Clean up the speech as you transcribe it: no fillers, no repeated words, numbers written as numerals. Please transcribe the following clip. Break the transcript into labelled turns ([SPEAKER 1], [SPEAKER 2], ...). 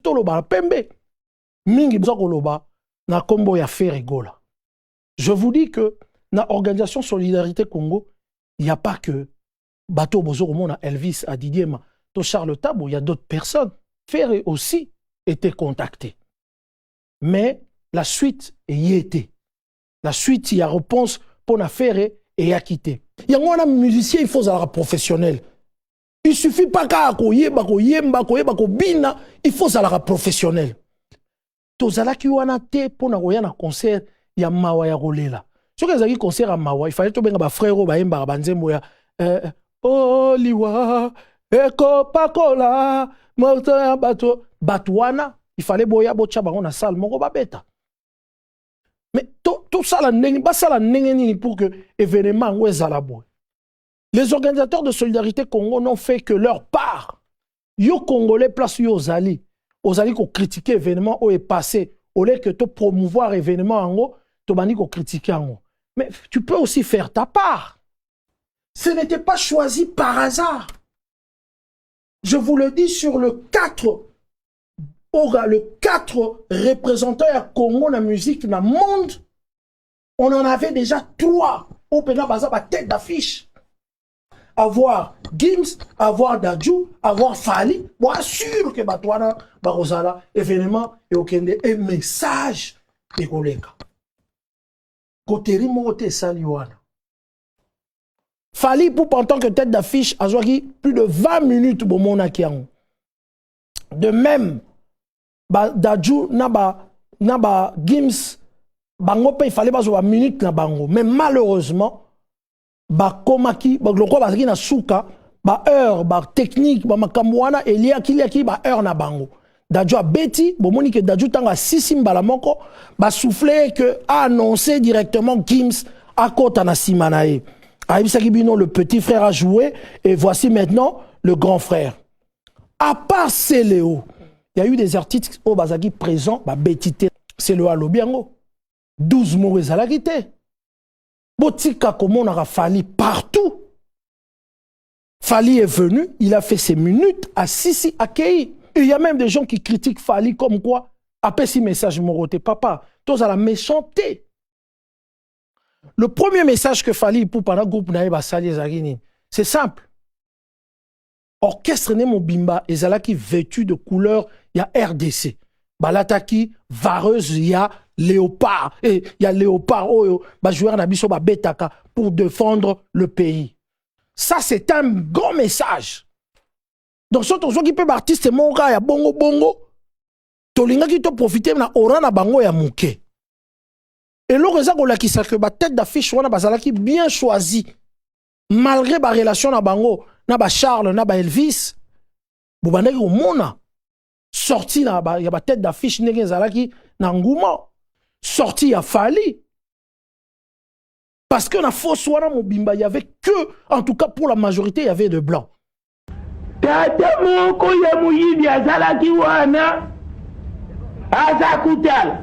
[SPEAKER 1] toloba pembe. Mingi boza koloba na kombo ya fait rigola. Je vous dis que dans l'organisation Solidarité Congo, il n'y a pas que Bateau Bozo Mona, Elvis, Adidiema, to Charles Tabou, il y a d'autres personnes. Ferré aussi était contacté. Mais la suite y était. La suite, il y a réponse pour la Ferré et à quitter. Il y a un musicien, il faut être professionnel. Il ne suffit pas qu'à yemba, bina, il faut être professionnel. Tozala ki wana te pour na koya na concert ya mawa ya rolela. Ce que ezaki concert à mawa, il fallait to benga ba frère ba yemba ba nzembo ya oh liwa eko pakola morto ya bato batwana, il fallait boya bocha bango na salle moko ba beta. Mais tout ça la ndenge ba sala ndenge nini pour que événement ngo ezala boy. Les organisateurs de Solidarité Congo n'ont fait que leur part. Yo Congolais place yo zali. Aux alliés qui ont critiqué l'événement où est passé, au lieu que tu promouvoir l'événement en haut, tu as critiqué en haut. Mais tu peux aussi faire ta part. Ce n'était pas choisi par hasard. Je vous le dis sur le 4 représentants à Congo dans la musique dans le monde, on en avait déjà 3 au Pénin Baza, tête d'affiche. Avoir Gims, avoir Dadju, avoir Fali, moi sûr que Batouana, Barosala, événement et aucun un message des collègues. Côté Rimote Saliwana. Fali pour en tant que tête d'affiche, a joué plus de 20 minutes pour mon akian. De même, Dadju, Naba Gims, Bango il fallait pas jouer 20 minutes na Bango. Mais malheureusement, ba komaki ba lokwa bazaki na suka ba heure ba technique ba makamwana elia kiliaki ba heure na bango Dadju a beti bomoni que Dadju tanga sisi mbala moko ba souffler que a annoncé directement Gims à kota na simanae aibisaki bino le petit frère a joué et voici maintenant le grand frère. À part Céléo, il y a eu des artistes au bazaki présents ba betité c'est le alobiango 12 mots ezalakité. Botika comme on a Fali partout. Fali est venu, il a fait ses minutes à Sisi Akei. Et il y a même des gens qui critiquent Fali comme quoi, après si message moroté, papa, tous à la méchanceté. Le premier message que Fali pour pendant le groupe Naïba Sali Zagini, c'est simple. Orchestre Nemo Bimba, ezala qui vêtu de couleur, il y a RDC. Balataki, vareuse, il y a léopard. Et il y a léopard, joueur Nabiso Betaka pour défendre le pays. Ça, c'est un grand message. Donc, ce qui peut artiste, c'est mon gars, il y a bongo bongo. Tolinga qui te profite, na orana bango ya mouke. Et l'oreza qui sa que ba tête d'affiche, wana bazala qui bien choisi. Malgré ba relation na bango, na ba Charles, na ba Elvis, bobandeki au mona. Sorti na ba ya ba tête d'affiche nenge zalaki na nguma. Sorti à Fali. Parce que na fausse wana mobimba, il y avait que, en tout cas pour la majorité, il y avait de blancs.
[SPEAKER 2] Tata moko ya muyibi azalaki wana azakutala.